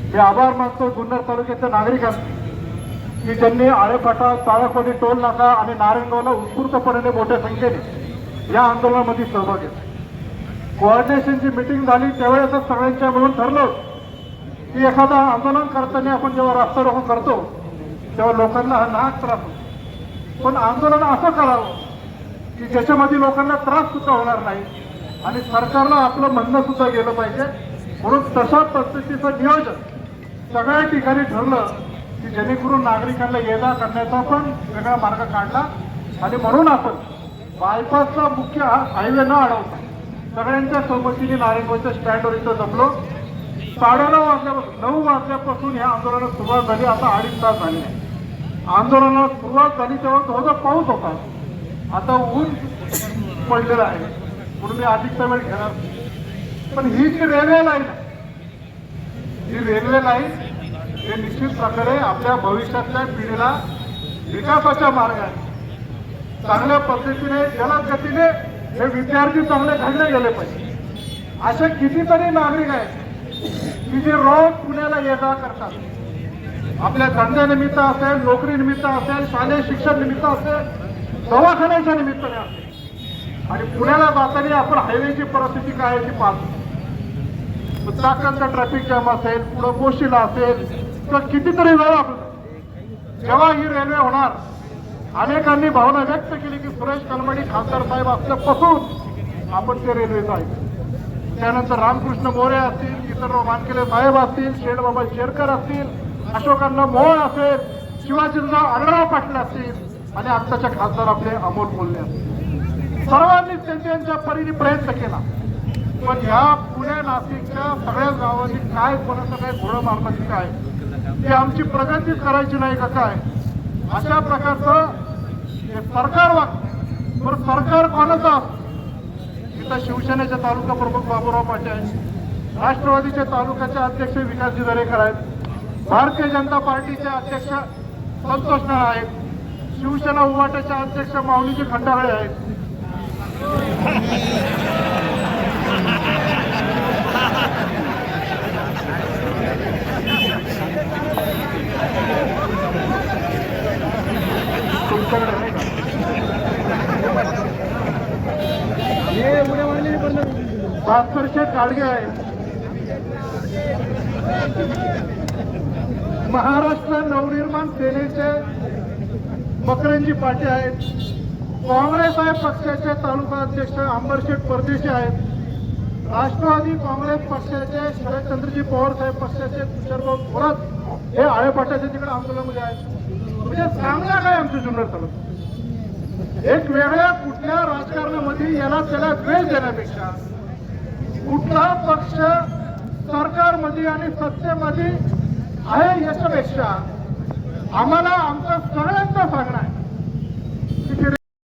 मी आभार मानतो जुन्नर तालुक्याच्या नागरिकांचे की ज्यांनी आळेफाटा, चाळाकोणी, टोल नाका आणि नारायणगावला उत्स्फूर्तपणे मोठ्या संख्येने या आंदोलनामध्ये सहभाग घेतला. कोऑर्डिनेशनची मीटिंग झाली त्यावेळेसच सगळ्यांच्या मिळून ठरलं की एखादा आंदोलन करताना आपण जेव्हा रास्ता रोको करतो तेव्हा लोकांना हा नाहक त्रास होतो, पण आंदोलन असं करावं की ज्याच्यामध्ये लोकांना त्रास सुद्धा होणार नाही आणि सरकारला आपलं म्हणणं सुद्धा गेलं पाहिजे. म्हणून तशा पद्धतीचं नियोजन सगळ्या ठिकाणी ठरलं की जेणेकरून नागरिकांना ये जा करण्याचा पण वेगळा मार्ग काढला आणि म्हणून आपण बायपासचा मुख्य हायवे न अडवता सगळ्यांच्या सोबतीने नारायणगावच्या स्टँडवर इथं जमलो. 9:30 वाजल्यापासून या आंदोलनाला सुरुवात झाली. आता 2.5 तास झाले. आंदोलनाला सुरुवात झाली तेव्हा थोडा पाऊस होता, आता ऊन पडलेलं आहे म्हणून मी अधिकचा वेळ घेणार. पण ही जी रेल्वे लाईन आहे, ही रेल्वे लाईन हे निश्चित प्रकारे आपल्या भविष्यातल्या पिढीला विकासाच्या मार्गाने चांगल्या पद्धतीने जलद गतीने हे विद्यार्थी चांगले घडले गेले पाहिजे. असे कितीतरी नागरिक आहेत की जे रोज पुण्याला ये जा करतात, आपल्या धंद्यानिमित्त असेल, नोकरीनिमित्त असेल, शालेय शिक्षण निमित्त असेल, दवाखान्याच्या निमित्ताने असेल आणि पुण्याला जाताना आपण हायवेची परिस्थिती काय आहे ती पाहतो. चाकणचा ट्रॅफिक जाम असेल, पुढं गोशीला असेल तर कितीतरी वेळ आपलं जेव्हा ही रेल्वे होणार. अनेकांनी भावना व्यक्त केली की सुरेश कलमाडी खासदार साहेब असल्यापासून आपण ते रेल्वे जायचं. त्यानंतर रामकृष्ण मोरे असतील, इतर मानकेले साहेब असतील, शेठबाबा शेरकर असतील, अशोकांना मोळ असेल, शिवाजीराव आढळराव पाटील असतील आणि आत्ताच्या खासदार आपले अमोल कोल्हे असतील. सर्वांनीच त्यांच्या परीने प्रयत्न केला. पण ह्या पुणे नाशिकच्या सगळ्या गावांनी काय कोणाचं काय घोडं मारण्याची काय ती आमची प्रगतीच करायची नाही का काय अशा प्रकारचं हे सरकार वागतं. बरं सरकार कोणाचं असतं? इथं शिवसेनेचे तालुका प्रमुख बाबूराव पाटील आहेत, राष्ट्रवादीचे तालुक्याचे अध्यक्ष विकासजी दरेकर आहेत, भारतीय जनता पार्टीचे अध्यक्ष संतोष नाळ आहेत, शिवसेना उभाटाचे अध्यक्ष माऊलीजी खंडागळे आहेत. भास्कर शेठ गाडगे आहेत, महाराष्ट्र नवनिर्माण सेनेचे मकरंजी पाटील आहेत, काँग्रेस आहे पक्षाचे तालुका अध्यक्ष अंबरशेठ परदेशी आहेत, राष्ट्रवादी काँग्रेस पक्षाचे शरदचंद्रजी पवार साहेब पक्षाचे तुषारभाऊ थोरात हे आळेपाटाचे तिकडे आंदोलनामध्ये आहेत. म्हणजे चांगला काय आमच्या जुन्नर तालुका एक वेगळ्या कुठल्या राजकारणामध्ये याला त्याला वेळ देण्यापेक्षा कुठला पक्ष सरकारमध्ये आणि सत्तेमध्ये आहे याच्यापेक्षा आम्हाला आमचं सगळ्यांचं सांगणं आहे